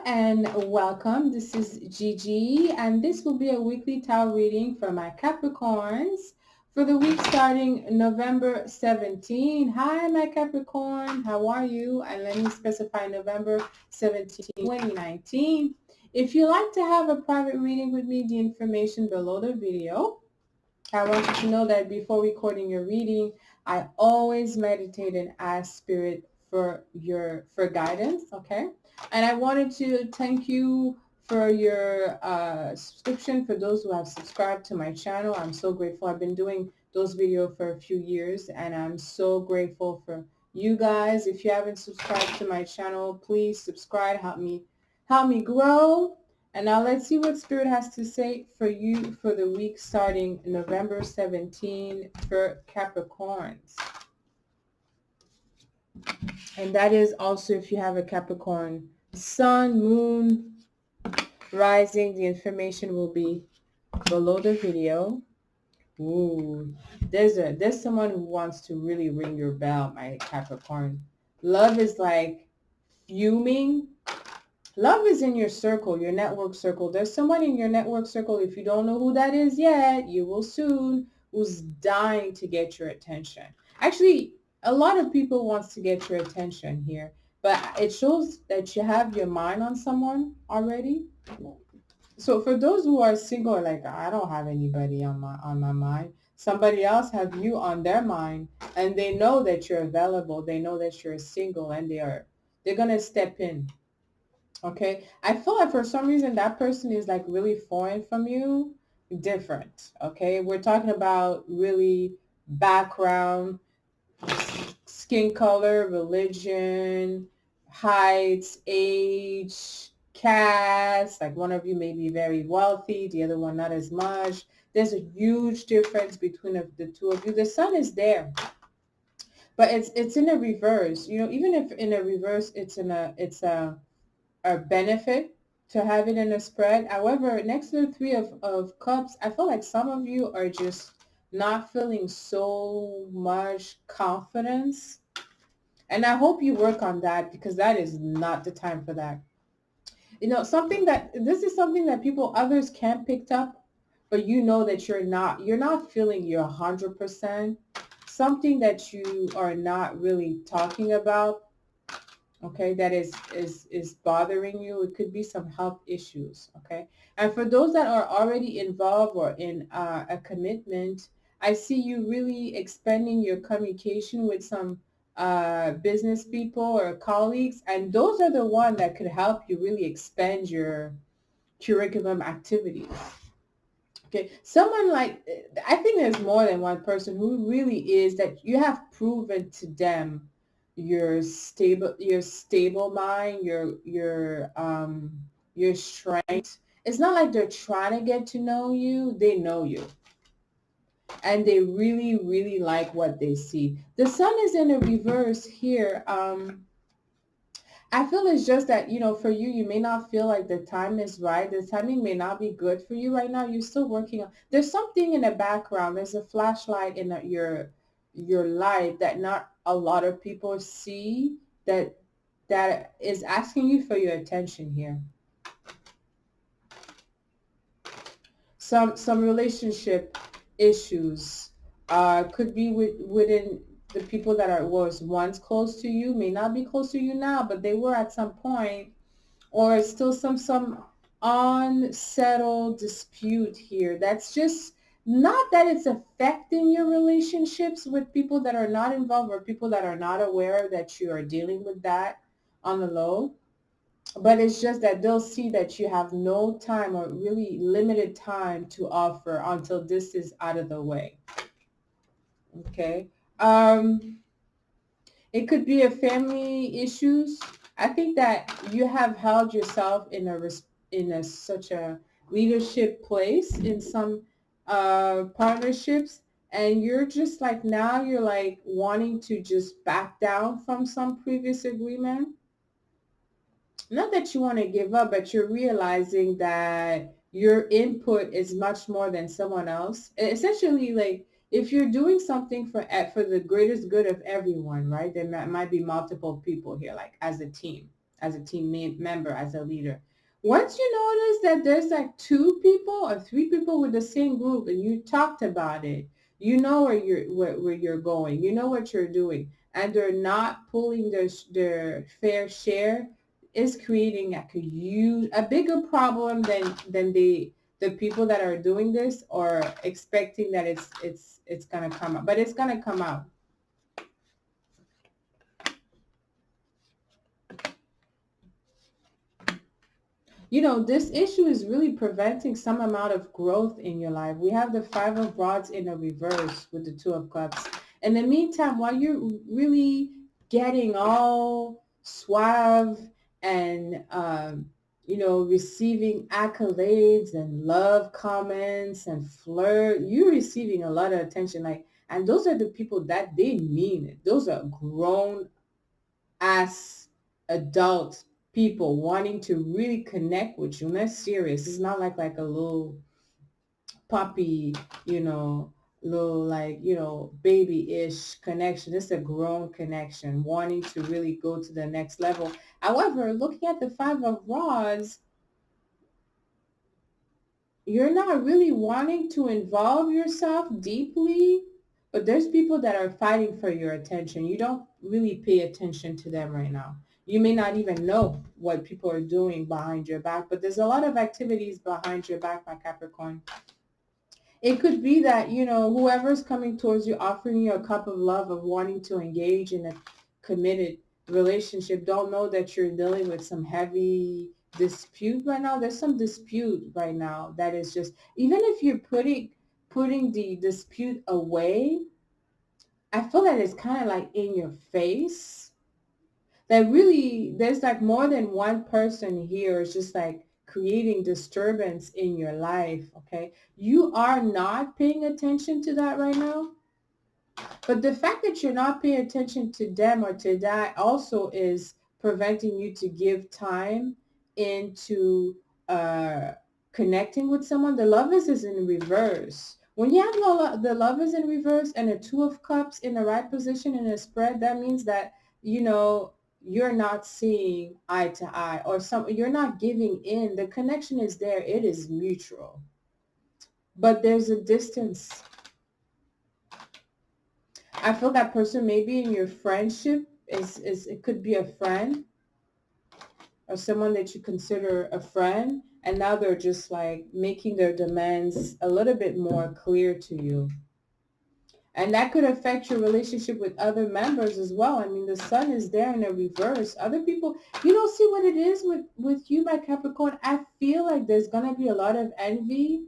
and welcome. This is Gigi, and this will be a weekly tarot reading for my Capricorns for the week starting November 17. Hi, my Capricorn. How are you? And let me specify November 17, 2019. If you'd like to have a private reading with me, the information below the video. I want you to know that before recording your reading, I always meditate and ask Spirit for guidance, okay? And I wanted to thank you for your subscription, for those who have subscribed to my channel. I'm so grateful. I've been doing those videos for a few years, and I'm so grateful for you guys. If you haven't subscribed to my channel, please subscribe. Help me grow. And now let's see what Spirit has to say for you for the week starting November 17 for Capricorns. And that is also if you have a Capricorn sun, moon, rising, the information will be below the video. Ooh, there's someone who wants to really ring your bell, my Capricorn. Love is like fuming. Love is in your circle, your network circle. There's someone in your network circle, if you don't know who that is yet, you will soon, who's dying to get your attention. Actually, a lot of people wants to get your attention here, but it shows that you have your mind on someone already. So for those who are single, like, I don't have anybody on my mind. Somebody else have you on their mind, and they know that you're available. They know that you're single, and they're going to step in. Okay, I feel like for some reason that person is like really foreign from you, different. Okay, we're talking about really background, skin color, religion, heights, age, caste. Like one of you may be very wealthy, the other one not as much. There's a huge difference between the two of you. The sun is there, but it's in a reverse. You know, even if in a reverse, it's a benefit to have it in a spread. However, next to the Three of Cups, I feel like some of you are just not feeling so much confidence. And I hope you work on that, because that is not the time for that. You know, this is something that others can't pick up, but you know that you're not feeling your 100%. Something that you are not really talking about, okay, that is bothering you. It could be some health issues, okay? And for those that are already involved or in a commitment, I see you really expanding your communication with some business people or colleagues, and those are the ones that could help you really expand your curriculum activities. Okay, someone like, I think there's more than one person who really is that you have proven to them your stable mind, your strength. It's not like they're trying to get to know you. They know you. And they really, really like what they see. The sun is in a reverse here. I feel it's just that, you know, for you, you may not feel like the time is right. The timing may not be good for you right now. You're still working on, there's something in the background. There's a flashlight in your life that not a lot of people see, that is asking you for your attention here. Some relationship issues could be within the people that was once close to you, may not be close to you now, but they were at some point, or still some unsettled dispute here. That's just not that it's affecting your relationships with people that are not involved, or people that are not aware that you are dealing with that on the low. But it's just that they'll see that you have no time, or really limited time to offer until this is out of the way. Okay. It could be a family issues. I think that you have held yourself in such a leadership place in some partnerships, and you're just like, now you're like wanting to just back down from some previous agreement. Not that you want to give up, but you're realizing that your input is much more than someone else. Essentially, like, if you're doing something for the greatest good of everyone, right? There might be multiple people here, like as a team. as a team member, as a leader. Once you notice that there's like 2 people or 3 people with the same group and you talked about it, you know where you're going, you know what you're doing, and they're not pulling their fair share, is creating like a bigger problem than the people that are doing this are expecting that it's gonna come out, but it's gonna come out. You know, this issue is really preventing some amount of growth in your life. We have the 5 of Rods in a reverse with the 2 of Cups. In the meantime, while you're really getting all suave and, receiving accolades and love comments and flirt, you're receiving a lot of attention. And those are the people that they mean it. Those are grown as adult people wanting to really connect with you. And that's serious. It's not like a little puppy, little baby-ish connection. It's a grown connection wanting to really go to the next level. However, looking at the 5 of Rods, you're not really wanting to involve yourself deeply, but there's people that are fighting for your attention. You don't really pay attention to them right now. You may not even know what people are doing behind your back, but there's a lot of activities behind your back, my Capricorn. It could be that, whoever's coming towards you, offering you a cup of love, of wanting to engage in a committed relationship, don't know that you're dealing with some heavy dispute right now. There's some dispute right now that is just, even if you're putting the dispute away, I feel that it's kind of like in your face. That really, there's like more than one person here. It's just like creating disturbance in your life, okay? You are not paying attention to that right now. But the fact that you're not paying attention to them or to that also is preventing you to give time into connecting with someone. The Lovers is in reverse. When you have the Lovers in reverse and a 2 of Cups in the right position in a spread, that means that, you're not seeing eye to eye, or you're not giving in. The connection is there. It is mutual. But there's a distance. I feel that person maybe in your friendship is it could be a friend or someone that you consider a friend, and now they're just like making their demands a little bit more clear to you. And that could affect your relationship with other members as well. I mean, the Sun is there in a reverse. Other people, you don't see what it is with you, my Capricorn. I feel like there's going to be a lot of envy,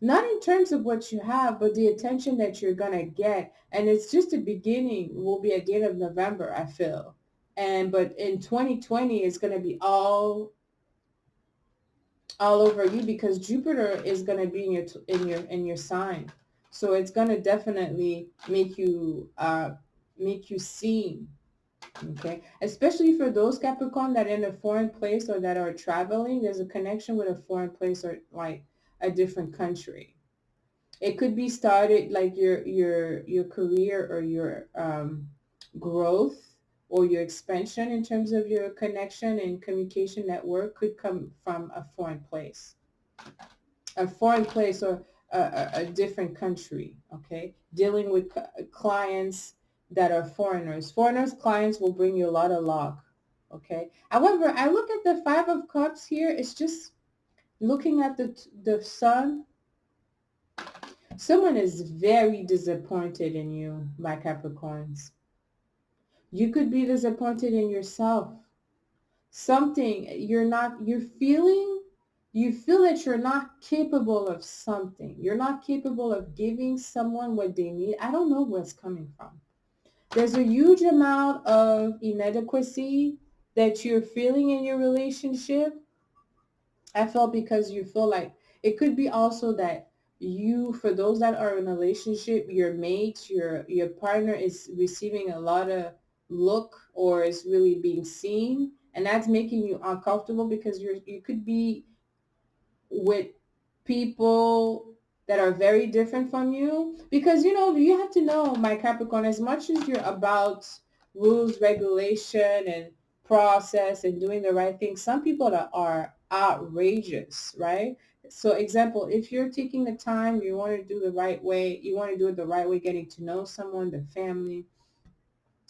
not in terms of what you have, but the attention that you're going to get. And it's just a beginning, will be at the end of November, I feel. But in 2020, it's going to be all over you, because Jupiter is going to be in your sign. So it's going to definitely make you seen. Okay, especially for those Capricorn that are in a foreign place or that are traveling. There's a connection with a foreign place or like a different country. It could be started like your career or your growth or your expansion in terms of your connection and communication network could come from a foreign place. A foreign place or a different country, okay? Dealing with clients that are foreigners. Foreigners clients will bring you a lot of luck, okay? However, I look at the 5 of Cups here. It's just looking at the Sun. Someone is very disappointed in you, my Capricorns. You could be disappointed in yourself. Something you feel that you're not capable of something. You're not capable of giving someone what they need. I don't know where it's coming from. There's a huge amount of inadequacy that you're feeling in your relationship. I felt because you feel like it could be also that for those that are in a relationship, your mate, your partner is receiving a lot of look or is really being seen, and that's making you uncomfortable because you could be with people that are very different from you, because you have to know, my Capricorn, as much as you're about rules, regulation, and process and doing the right thing. Some people that are outrageous, right? So example, if you're taking the time, you want to do the right way, you want to do it the right way, getting to know someone, the family.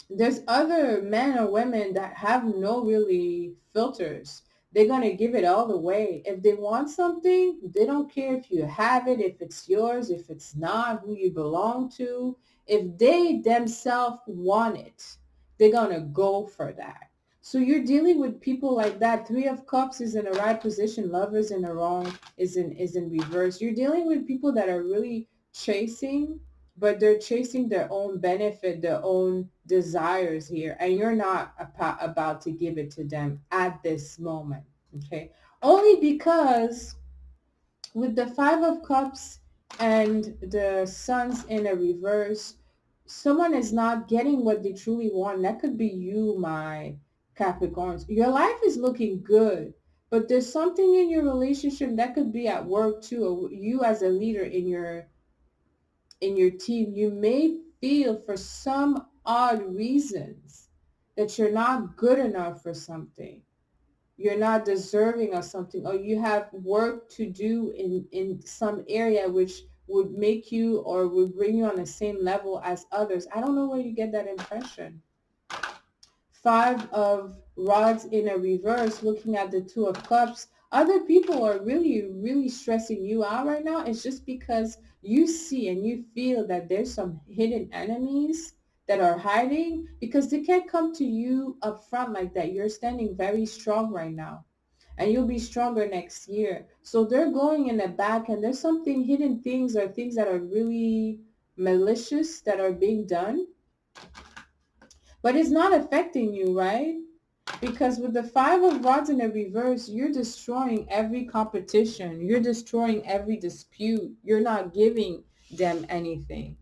There's other men or women that have no really filters. They're going to give it all the way. If they want something, they don't care if you have it, if it's yours, if it's not, who you belong to. If they themselves want it, they're going to go for that. So you're dealing with people like that. Three of Cups is in the right position. Lovers in the wrong is in reverse. You're dealing with people that are really chasing, but they're chasing their own benefit, their own desires here, and you're not about to give it to them at this moment, okay? Only because with the Five of Cups and the Suns in a reverse, someone is not getting what they truly want. That could be you, my Capricorns. Your life is looking good, but there's something in your relationship that could be at work too, or you as a leader in your team. You may feel for some odd reasons that you're not good enough for something. You're not deserving of something, or you have work to do in some area which would make you or would bring you on the same level as others. I don't know where you get that impression. Five of Rods in a reverse, looking at the Two of Cups. Other people are really, really stressing you out right now. It's just because you see and you feel that there's some hidden enemies that are hiding, because they can't come to you up front like that. You're standing very strong right now, and you'll be stronger next year. So they're going in the back, and there's something, hidden things or things that are really malicious that are being done, but it's not affecting you, right? Because with the Five of Rods in the reverse, you're destroying every competition. You're destroying every dispute. You're not giving them anything.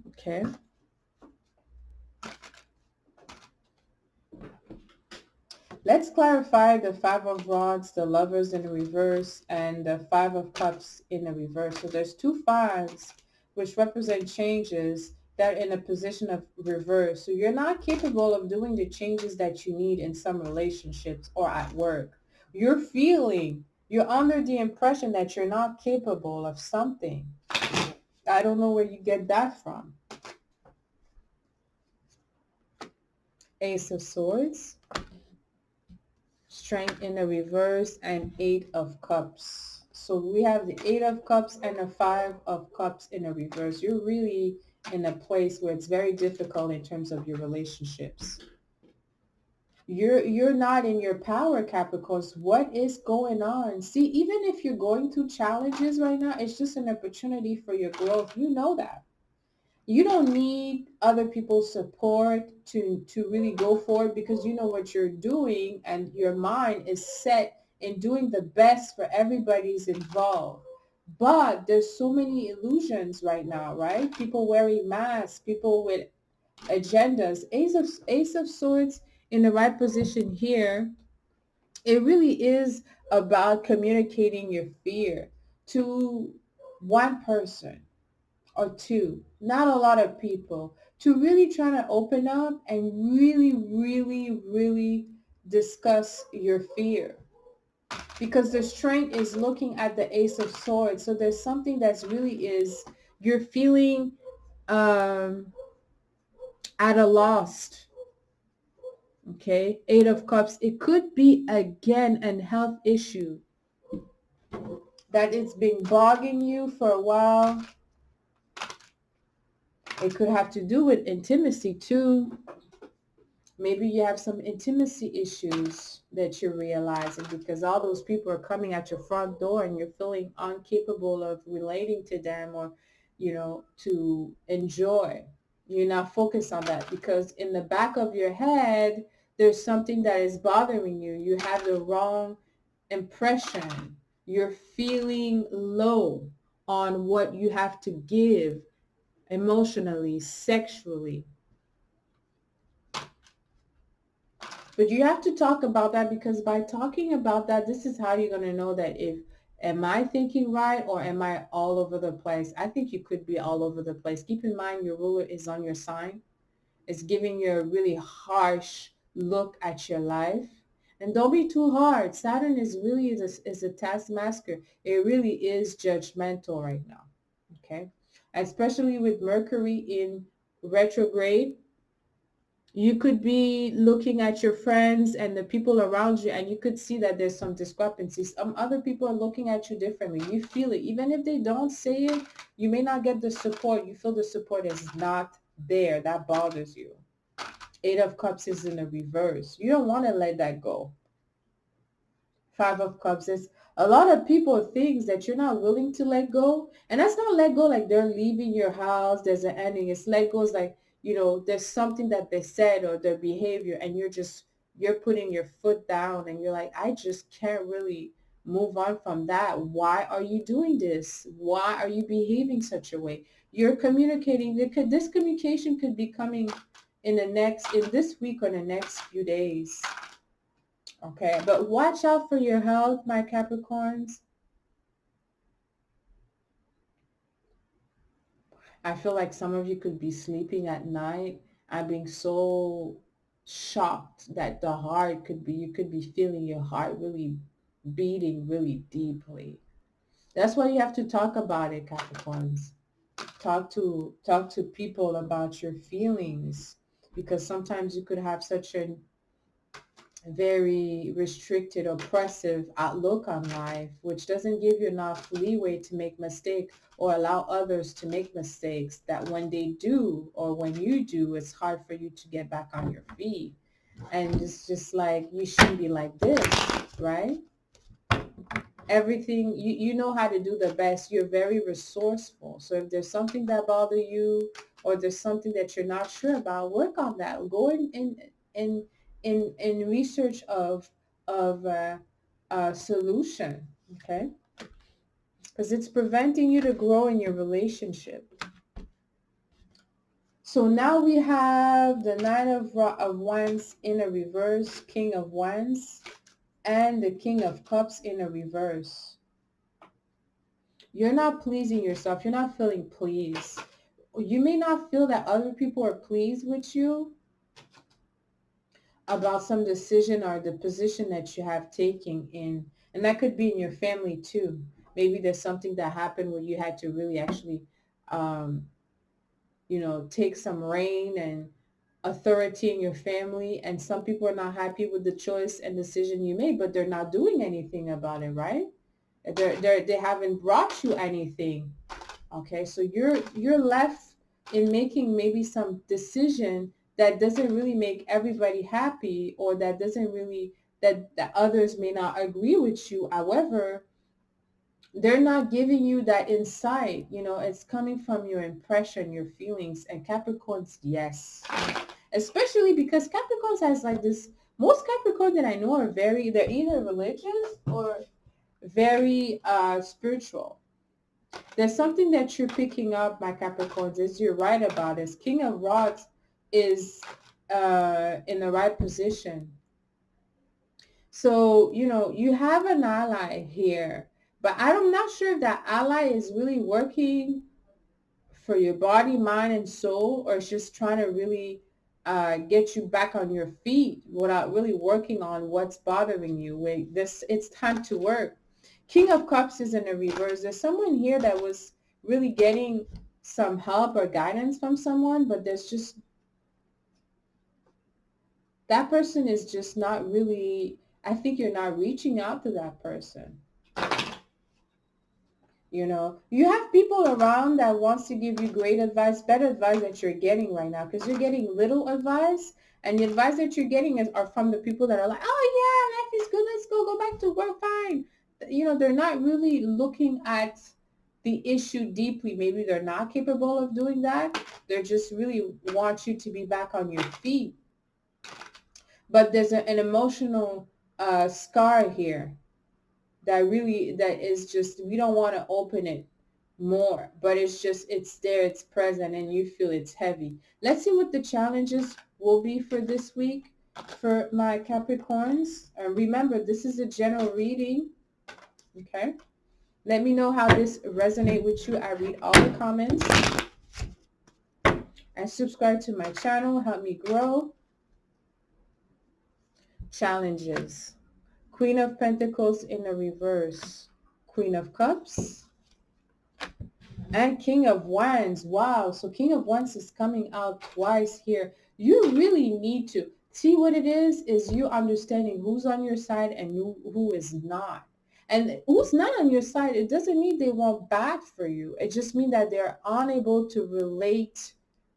Okay. Let's clarify the Five of Rods, the Lovers in the reverse, and the Five of Cups in the reverse. So there's two fives which represent changes that are in a position of reverse. So you're not capable of doing the changes that you need in some relationships or at work. You're under the impression that you're not capable of something. I don't know where you get that from. Ace of Swords, Strength in the reverse, and Eight of Cups. So we have the Eight of Cups and the Five of Cups in the reverse. You're really in a place where it's very difficult in terms of your relationships. You're not in your power, Capricorns. What is going on? See, even if you're going through challenges right now, it's just an opportunity for your growth. You know that. You don't need other people's support to really go forward, because you know what you're doing and your mind is set in doing the best for everybody's involved. But there's so many illusions right now, right? People wearing masks, people with agendas. Ace of Swords in the right position here. It really is about communicating your fear to one person or two, not a lot of people, to really try to open up and really, really, really discuss your fear. Because the Strength is looking at the Ace of Swords. So there's something that's really is, you're feeling at a loss. Okay, Eight of Cups. It could be, again, an health issue that it's been bogging you for a while. It could have to do with intimacy too. Maybe you have some intimacy issues that you're realizing, because all those people are coming at your front door and you're feeling incapable of relating to them, or, to enjoy. You're not focused on that because in the back of your head, there's something that is bothering you. You have the wrong impression. You're feeling low on what you have to give emotionally, sexually. But you have to talk about that, because by talking about that, this is how you're going to know that am I thinking right or am I all over the place? I think you could be all over the place. Keep in mind your ruler is on your sign. It's giving you a really harsh look at your life. And don't be too hard. Saturn is a taskmaster. It really is judgmental right now. Okay. Especially with Mercury in retrograde, you could be looking at your friends and the people around you, and you could see that there's some discrepancies. Some other people are looking at you differently. You feel it. Even if they don't say it, you may not get the support. You feel the support is not there. That bothers you. Eight of Cups is in the reverse. You don't want to let that go. Five of Cups is a lot of people, things that you're not willing to let go. And that's not let go like they're leaving your house, there's an ending. It's let go is like, there's something that they said or their behavior, and you're putting your foot down and you're like, I just can't really move on from that. Why are you doing this? Why are you behaving such a way? You're communicating. This communication could be coming in this week or the next few days. Okay, but watch out for your health, my Capricorns. I feel like some of you could be sleeping at night and being so shocked that you could be feeling your heart really beating really deeply. That's why you have to talk about it, Capricorns. Talk to people about your feelings, because sometimes you could have such a very restricted, oppressive outlook on life, which doesn't give you enough leeway to make mistakes or allow others to make mistakes, that when they do or when you do, it's hard for you to get back on your feet. And it's just like, you shouldn't be like this, right? Everything, you know how to do the best. You're very resourceful. So if there's something that bothers you, or there's something that you're not sure about, work on that. Go in research of a solution, okay? Because it's preventing you to grow in your relationship. So now we have the Nine of Wands in a reverse, King of Wands, and the King of Cups in a reverse. You're not pleasing yourself. You're not feeling pleased. You may not feel that other people are pleased with you about some decision or the position that you have taken in. And that could be in your family too. Maybe there's something that happened where you had to really actually, take some reign and authority in your family. And some people are not happy with the choice and decision you made, but they're not doing anything about it, right? They haven't brought you anything. Okay, so you're left in making maybe some decision that doesn't really make everybody happy, or that doesn't really, that others may not agree with you. However, they're not giving you that insight. It's coming from your impression, your feelings. And Capricorns, yes. Especially because Capricorns has like this, most Capricorns that I know they're either religious or very spiritual. There's something that you're picking up, my Capricorns, is you're right about it. King of Rods is in the right position. So, you have an ally here, but I'm not sure if that ally is really working for your body, mind, and soul, or it's just trying to really get you back on your feet without really working on what's bothering you. It's time to work. King of Cups is in the reverse. There's someone here that was really getting some help or guidance from someone, but that person is just not really, I think you're not reaching out to that person. You have people around that wants to give you great advice, better advice that you're getting right now, because you're getting little advice, and the advice that you're getting are from the people that are like, oh yeah, life is good, let's go back to work, fine. They're not really looking at the issue deeply. Maybe they're not capable of doing that. They just really want you to be back on your feet. But there's an emotional scar here that is just, we don't want to open it more, but it's there, it's present, and you feel it's heavy. Let's see what the challenges will be for this week for my Capricorns. Remember, this is a general reading. Okay, let me know how this resonates with you. I read all the comments. and subscribe to my channel. Help me grow. Challenges. Queen of Pentacles in the reverse. Queen of Cups. And King of Wands. Wow. So King of Wands is coming out twice here. You really need to see what it is you understanding who's on your side and who is not. And who's not on your side, it doesn't mean they want bad for you. It just means that they're unable to relate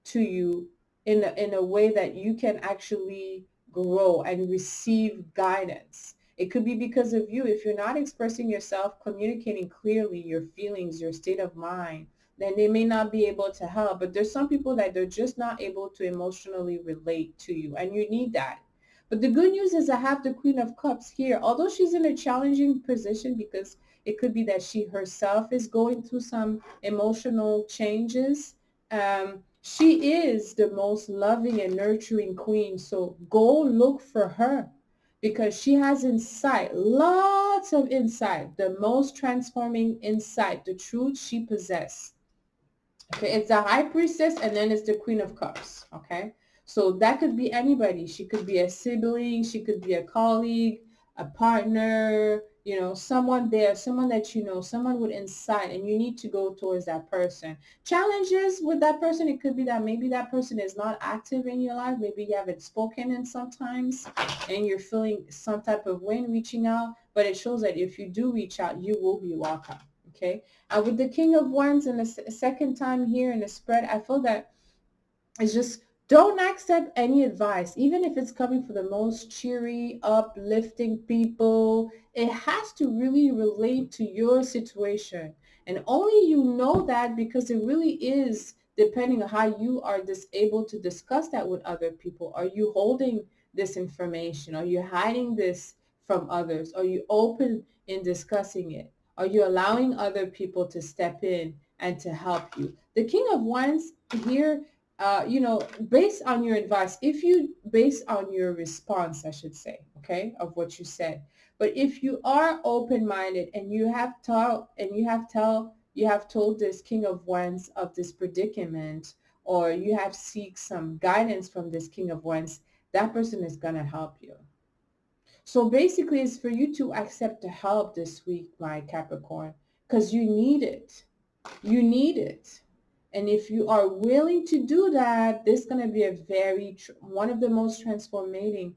to you in a way that you can actually grow and receive guidance. It could be because of you. If you're not expressing yourself, communicating clearly your feelings, your state of mind, then they may not be able to help. But there's some people that they're just not able to emotionally relate to you, and you need that. But the good news is I have the Queen of Cups here. Although she's in a challenging position because it could be that she herself is going through some emotional changes. She is the most loving and nurturing queen. So go look for her, because she has insight, lots of insight, the most transforming insight, the truth she possesses. Okay, it's the High Priestess, and then it's the Queen of Cups. Okay, so that could be anybody. She could be a sibling, she could be a colleague, a partner, someone there, someone that you know, someone with insight, and you need to go towards that person. Challenges with that person, it could be that maybe that person is not active in your life. Maybe you haven't spoken in sometimes, and you're feeling some type of way reaching out, but it shows that if you do reach out, you will be welcome. Okay, with the King of Wands and the second time here in the spread, I feel that it's just don't accept any advice, even if it's coming from the most cheery, uplifting people. It has to really relate to your situation. And only you know that because it really is depending on how you are able to discuss that with other people. Are you holding this information? Are you hiding this from others? Are you open in discussing it? Are you allowing other people to step in and to help you? The King of Wands here, based on your advice, based on your response, I should say, okay, of what you said. But if you are open-minded and you have told this King of Wands of this predicament, or you have seek some guidance from this King of Wands, that person is going to help you. So basically, it's for you to accept the help this week, my Capricorn, because you need it. You need it. And if you are willing to do that, this is going to be one of the most transforming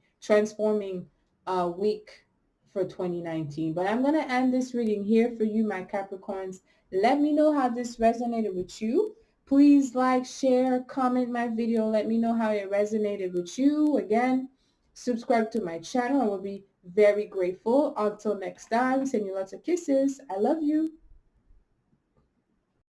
week for 2019. But I'm going to end this reading here for you, my Capricorns. Let me know how this resonated with you. Please like, share, comment my video. Let me know how it resonated with you. Again, subscribe to my channel. I will be very grateful. Until next time, send you lots of kisses. I love you.